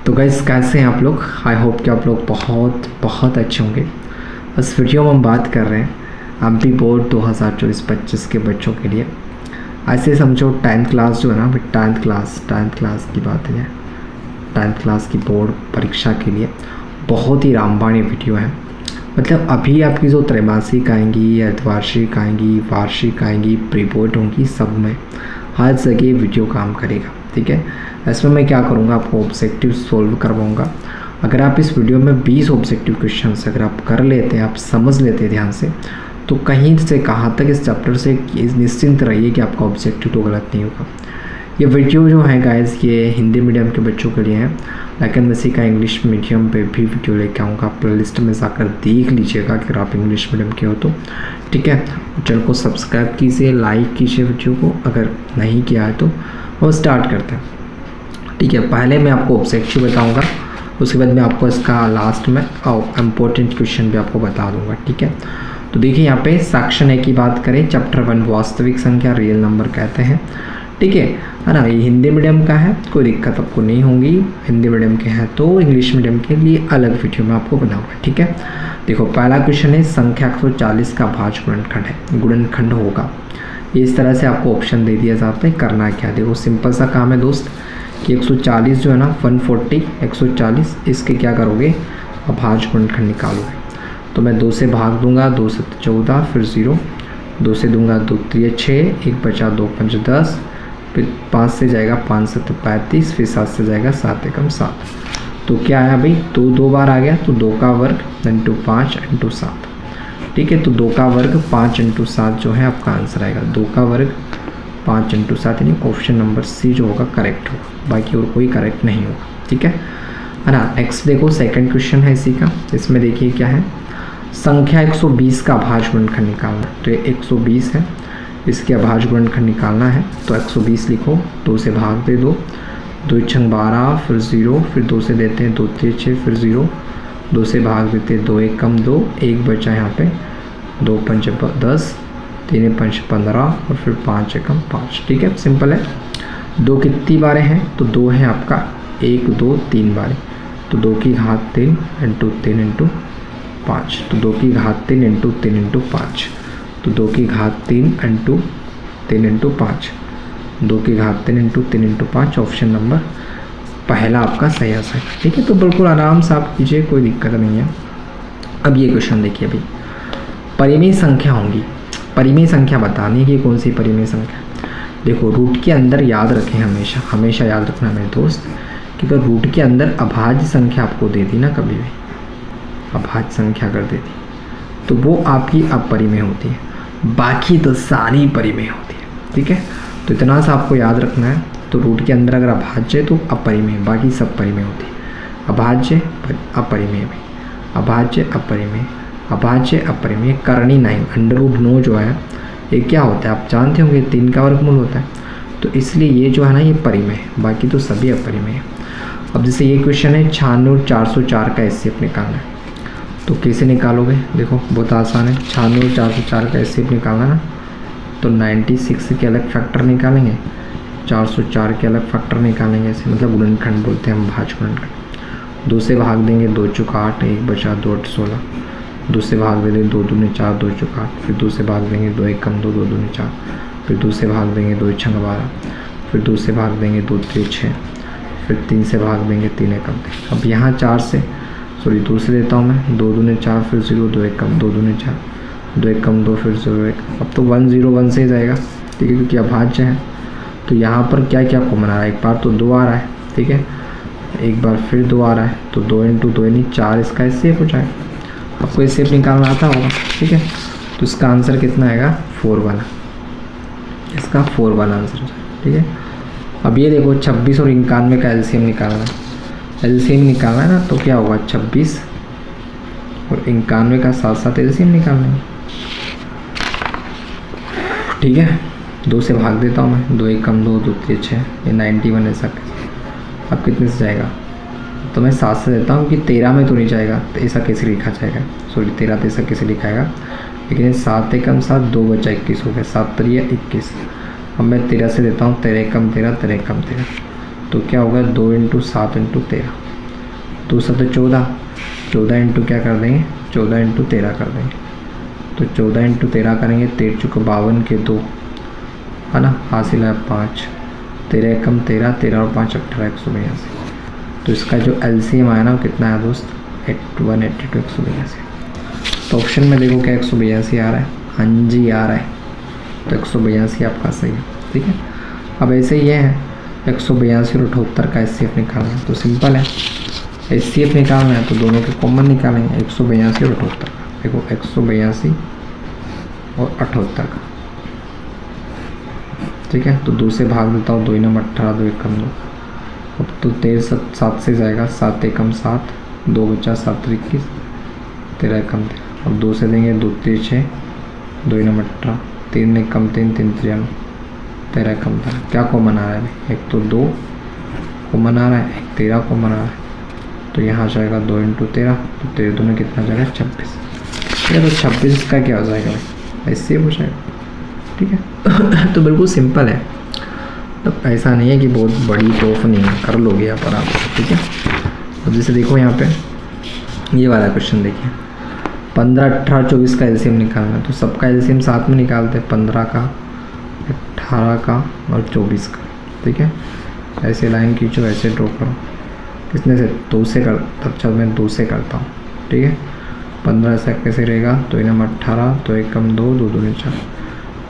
तो गाइस कैसे हैं आप लोग। आई होप कि आप लोग बहुत बहुत अच्छे होंगे। इस वीडियो में हम बात कर रहे हैं एमपी बोर्ड 2024-25 के बच्चों के लिए। ऐसे समझो 10th क्लास जो है ना, 10th क्लास की बात है। 10th क्लास की बोर्ड परीक्षा के लिए बहुत ही रामबाण वीडियो है। मतलब अभी आपकी जो त्रैमासिक आएंगी, अर्धवार्षिक आएंगी, वार्षिक आएंगी, प्री बोर्ड होंगी, सब में हर जगह वीडियो काम करेगा। ठीक है, इसमें मैं क्या करूँगा, आपको ऑब्जेक्टिव सोल्व करवाऊँगा। अगर आप इस वीडियो में 20 ऑब्जेक्टिव क्वेश्चंस अगर आप कर लेते हैं, आप समझ लेते हैं ध्यान से, तो कहीं से कहाँ तक इस चैप्टर से निश्चिंत रहिए कि आपका ऑब्जेक्टिव तो गलत नहीं होगा। ये वीडियो जो है गाइस, ये हिंदी मीडियम के बच्चों के लिए है, लेकिन मैं इसी का इंग्लिश मीडियम पे भी वीडियो लेके आऊँगा। प्लेलिस्ट में जाकर देख लीजिएगा अगर आप इंग्लिश मीडियम के हो तो। ठीक है, चैनल को सब्सक्राइब कीजिए, लाइक कीजिए वीडियो को अगर नहीं किया है तो। और स्टार्ट करते हैं। ठीक है, पहले मैं आपको ऑब्जेक्टिव बताऊँगा, उसके बाद मैं आपको इसका लास्ट में इम्पोर्टेंट क्वेश्चन भी आपको बता दूँगा। ठीक है, तो देखिए यहाँ पे सेक्शन ए की बात करें, चैप्टर 1 वास्तविक संख्या रियल नंबर कहते हैं। ठीक है ना, ये हिंदी मीडियम का है, कोई दिक्कत आपको नहीं होगी। हिंदी मीडियम के हैं तो इंग्लिश मीडियम के लिए अलग वीडियो में आपको बनाऊंगा। ठीक है, देखो पहला क्वेश्चन है, संख्या 140 का भाज्य गुणनखंड है, गुणनखंड होगा। इस तरह से आपको ऑप्शन दे दिया जाता है, करना क्या, देखो सिंपल सा काम है दोस्त कि 140 जो है ना, 140 140, इसके क्या करोगे, भाज्य गुणनखंड निकालोगे। तो मैं 2 से भाग दूंगा, 2 से 14, फिर 0, 2 से दूंगा 2 3 6, 1 बचा 2 5 10, फिर 5 से जाएगा 5 7 35, फिर 7 से जाएगा 7 एकम 7। तो क्या है भाई, 2 बार आ गया तो 2 का वर्ग इंटू 5 इंटू 7। ठीक है, तो 2 का वर्ग 5 इंटू 7 जो है आपका आंसर आएगा। 2 का वर्ग 5 इंटू 7, यानी ऑप्शन नंबर सी जो होगा करेक्ट होगा, बाकी और कोई करेक्ट नहीं होगा। ठीक है ना। नेक्स्ट देखो सेकंड क्वेश्चन है इसी का, इसमें देखिए क्या है, संख्या 120 का भाज्य गुणनखंड निकालना है। तो ये 120 है, इसके भाज्य गुणनखंड निकालना है तो 120 लिखो, 2 से भाग दे दो, 2 छंग 12, फिर 0, फिर 2 से देते हैं 2 3 6, फिर 0, 2 से भाग देते हैं 2 1 कम 2, 1 बचा यहाँ पे 2 5 10, 3 5 15, और फिर 5 एकम 5। ठीक है, सिंपल है। 2 कितनी बारें हैं, तो 2 है आपका 1 2 3 बारें, तो 2 की घात 3 इंटू 3 इंटू 5, तो 2 की घात 3 इंटू 3 इंटू 5, तो 2 की घात 3 इंटू 3 इंटू 5, 2 की घात 3 इंटू 3 इंटू 5, ऑप्शन नंबर पहला आपका सही आंसर है। ठीक है, तो बिल्कुल आराम से आप कीजिए, कोई दिक्कत नहीं है। अब ये क्वेश्चन देखिए भाई, परिमेय संख्या होंगी, परिमेय संख्या बतानी है कि कौन सी परिमेय संख्या। देखो रूट के अंदर याद रखें, हमेशा हमेशा याद रखना मेरे दोस्त, कि अगर रूट के अंदर अभाज्य संख्या आपको दे दी ना, कभी भी अभाज्य संख्या अगर दे दी तो वो आपकी अपरिमेय होती है, बाकी तो सारी परिमेय होती है। ठीक है, तो इतना सा आपको याद रखना है। तो रूट के अंदर अगर अभाज्य है तो अपरिमेय, बाकी सब परिमेय होती है। अभाज्य अपरिमेय में, अभाज्य अपरिमेय, अभाज्य अपरिमेय, करणी 9 √9 जो है ये क्या होता है, आप जानते होंगे 3 का वर्गमूल होता है, तो इसलिए ये जो है ना ये परिमेय है, बाकी तो सभी अपरिमेय है। अब जैसे ये क्वेश्चन है 96 और 404 का एचसीएफ निकालना है, तो कैसे निकालोगे, देखो बहुत आसान है। 96 और 404 का एचसीएफ निकालना ना, तो 96 के अलग फैक्टर निकालेंगे, 404 के अलग फैक्टर निकालेंगे, ऐसे मतलब गुणनखंड बोलते हैं हम, भाज्य गुणनखंड। 2 से भाग देंगे 2 चौका 8, 1 बचा 2 8 16, 2 से भाग देंगे 2 दूनी 4, 2 चौका 8, फिर 2 से भाग देंगे 2 1 कम 2, 2 दूनी 4, फिर 2 से भाग देंगे 2 छंग 12, फिर 2 से भाग देंगे 2 3 6, फिर 3 से भाग देंगे 3 1 कम 3। अब यहाँ 4 से 2 से देता हूँ मैं, 2 दूनी 4, फिर 0, 2 1 कम 2 दूनी 4, 2 1 कम 2, फिर 0 1। अब तो 1 0 1 से ही जाएगा। ठीक है, क्योंकि अभाज्य है। तो यहाँ पर क्या क्या कॉमन आ रहा है, एक बार तो 2 आ रहा है, ठीक है, एक बार फिर 2 आ रहा है, तो 2 इंटू 2 यानी 4 इसका एचसीएफ हो जाएगा। आपको एचसीएफ निकालना आता होगा। ठीक है, तो इसका आंसर कितना आएगा, 4 वाला, इसका 4 वाला आंसर हो जाएगा। ठीक है, अब ये देखो 26 और 91 का एलसीएम निकालना है, एलसीएम निकालना है ना, तो क्या होगा 26 और 91 का साथ साथ एलसीएम निकालना है। ठीक है, 2 से भाग देता हूँ मैं, 2 1 कम 2, 2 3 6, ये 91 ऐसा। अब कितने से जाएगा, तो मैं 7 से देता हूँ कि 13 में तो नहीं जाएगा, तो ऐसा कैसे लिखा जाएगा, सॉरी 13 तो ऐसा कैसे लिखाएगा, लेकिन 7 एकम 7, 2 बचा 21 हो गया, 7 3 21। अब मैं 13 से देता हूँ, 13 कम 13, 13 कम 13, तो क्या होगा 2 इंटू 7 इंटू 13, 2 7 14, 14 इंटू क्या कर देंगे 14 इंटू 13 कर देंगे। तो 14 इंटू 13 करेंगे, 13 चुके 52 के 2 है ना, हासिल है 5, 13 एकम 13, 13 और 5 18, 182। तो इसका जो एलसीएम आया ना वो कितना है दोस्त 182, 182। तो ऑप्शन में देखो क्या 182 आ रहा है, हाँ जी आ रहा है, तो 182 आपका सही है। ठीक है, अब ऐसे ये है 182 और 78 का एचसीएफ निकालना है, तो सिंपल है, एचसीएफ निकालना है तो दोनों के कॉमन निकालेंगे, 182 और 78 का। देखो 182 और 78 का, ठीक है, तो 2 से भाग देता हूँ, 2 9 18, 2 एकम 2, अब तो 13 7 से जाएगा, 7 एकम 7, 2 बचा 7 21, 13 एकम 13, अब 2 से देंगे 2 3 6, 2 9 18, 3 एकम 3, 3 3 13 एकम 13। क्या कॉमन आ रहा है, एक तो 2 कॉमन आ रहा है, एक 13 कॉमन आ रहा है, तो यहाँ जाएगा 2 इंटू 13, तो 13 2 में कितना जाएगा 26। ठीक है, तो 26 का क्या हो जाएगा भाई, ऐसे हो जाएगा। ठीक है, तो बिल्कुल सिंपल है, तो ऐसा नहीं है कि बहुत बड़ी टॉप नहीं है, कर लोगे यहाँ पर आप। ठीक है, अब जैसे देखो यहाँ पे ये वाला क्वेश्चन देखिए, 15 18 24 का एलसीएम निकालना है, तो सबका एलसीएम साथ में निकालते हैं, 15 का 18 का और 24 का। ठीक है, ऐसे लाइन खींचो, ऐसे ड्रॉ करो, किसने से 2 से कर, तब चल मैं 2 से करता हूँ। ठीक है, 15 से कैसे रहेगा, तो इनम 18, तो एकम 2, 2 2 4,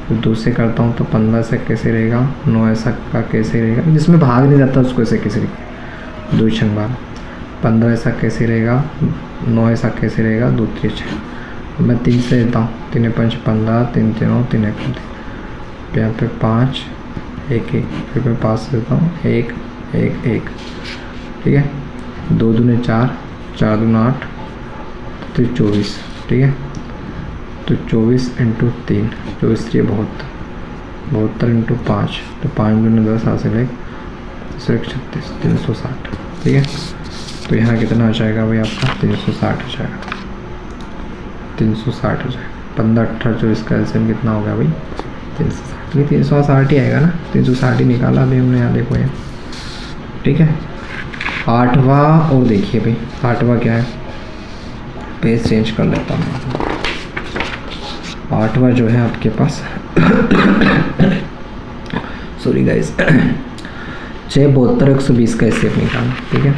फिर 2 से करता हूँ तो 15 से कैसे रहेगा, 9 ऐसा का कैसे रहेगा, जिसमें भाग नहीं जाता उसको ऐसे कैसे रहेगा, 2 6 12, 15 ऐसा कैसे रहेगा, 9 ऐसा कैसे रहेगा, 2 3 6, मैं 3 से देता हूँ, 3 5 15, 3 3 9 3 एकम 3, यहाँ पे 5 1 1, फिर मैं 5 से देता हूँ 1 1 1। ठीक है, 2 दूने 4, 4 दूना 8, तो 24। ठीक है, तो 24 इंटू 3, 24 3 72, 72 इंटू 5, तो 5 दूने 10 हासिल 1, 136, 360। ठीक है, तो यहाँ कितना आ जाएगा भाई आपका 360 आ जाएगा, 360 आ जाएगा। 15 18 24 का एलसीएम कितना हो गया भाई 360, ये 360 ही आएगा ना, 360 ही निकाला अभी हमने यहाँ देखो ये। ठीक है, 8वां और देखिए भाई 8वां क्या है, पेज चेंज कर लेता हूँ। 8वां जो है आपके पास सॉरी गाइस 6 72 120 का एचसीएफ निकालना। ठीक है,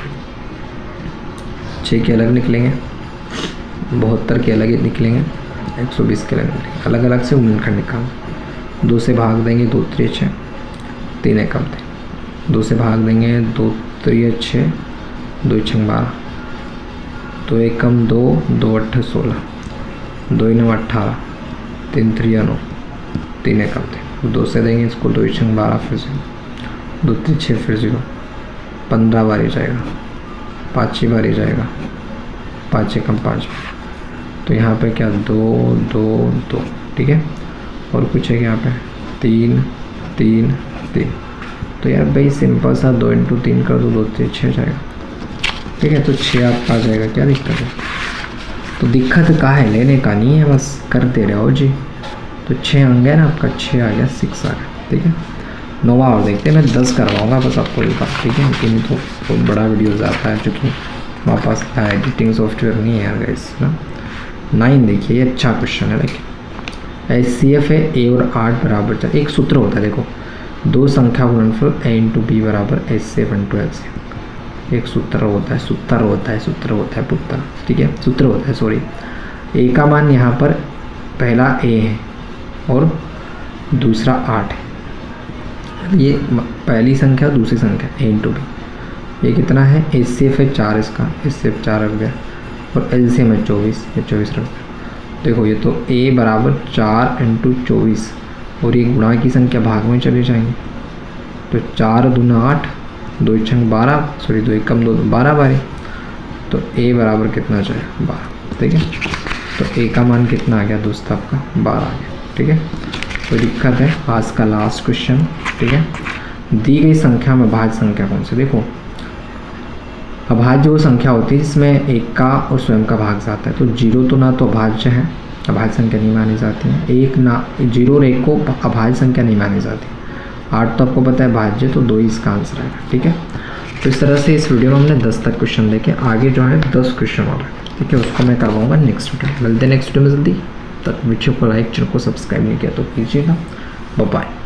6 के अलग निकलेंगे, 72 के अलग ही निकलेंगे, 120 के अलग निकलेंगे, अलग अलग से गुणनखंड निकालना। 2 से भाग देंगे, 2 3 6, 3 एकम 3, 2 से भाग देंगे, 2 3 6, 2 6 12, 2 एकम 2, 2 8 16, 2 9 18, 3 3 9, 3 एकम 3, 2 से देंगे इसको, 2 6 12, फिर 0, 2 3 6 फिर 0, 15 बार ही जाएगा, 5 6 बार ही जाएगा, 5 एकम 5, तो यहाँ पे क्या 2 2 2। ठीक है, और कुछ है यहाँ पे 3 3 3, तो यार भाई सिंपल सा 2 इंटू 3 कर दो, 2 3 6 जाएगा। ठीक है, तो 6 आपका आ जाएगा, क्या दिक्कत है, तो दिक्कत कहाँ है, लेने का नहीं है, बस कर दे रहे हो जी। तो 6 आ गया ना आपका, 6 आ गया, 6 आ गया। ठीक है, 9वां और देखते हैं, मैं 10 करवाऊँगा बस आपको एक बार। ठीक है, लेकिन तो बहुत बड़ा वीडियो जाता है, चूँकि हमारे पास एडिटिंग सॉफ्टवेयर नहीं है यार गाइस ना। 9 देखिए, ये अच्छा क्वेश्चन है, देखिए एचसीएफ है a और 8 बराबर 4, एक सूत्र होता है देखो, 2 संख्या गुणनफल a इंटू बी बराबर एचसीएफ इंटू एलसीएम, एक सूत्र होता है पुत्र। ठीक है, सूत्र होता है, सॉरी, ए का मान यहाँ पर पहला ए है और दूसरा 8 है, ये पहली संख्या और दूसरी संख्या ए इंटू बी, ये कितना है, एचसीएफ है 4, इसका एचसीएफ 4 रख गया, और एलसीएम है 24, ये 24 रख गया। देखो ये तो a बराबर 4 इंटू 24, और ये गुणा की संख्या भाग में चले जाएंगे, तो 4 दूना 8, 2 6 12, सॉरी 2 एकम 2 12 बारी, तो a बराबर कितना जाएगा 12। ठीक है, तो a का मान कितना आ गया दोस्त आपका 12 आ गया। ठीक है, कोई दिक्कत है, आज का लास्ट क्वेश्चन। ठीक है, दी गई संख्या में भाज्य संख्या कौन सी, देखो अभाज्य वो संख्या होती है जिसमें एक का और स्वयं का भाग जाता है, तो 0 तो ना तो अभाज्य है, अभाज्य संख्या नहीं मानी जाती है, 1 ना 0 और 1 को अभाज्य संख्या नहीं मानी जाती। 8 तो आपको पता है भाज्य, तो 2 ही इसका आंसर आएगा। ठीक है, तो इस तरह से इस वीडियो में हमने 10 तक क्वेश्चन देखे, आगे जो है 10 क्वेश्चन और है। ठीक है, उसको मैं करवाऊँगा नेक्स्ट वीडियो। मिलते हैं नेक्स्ट वीडियो में जल्दी। तक वीडियो को लाइक, चैनल को सब्सक्राइब नहीं किया तो कीजिएगा। Bye bye.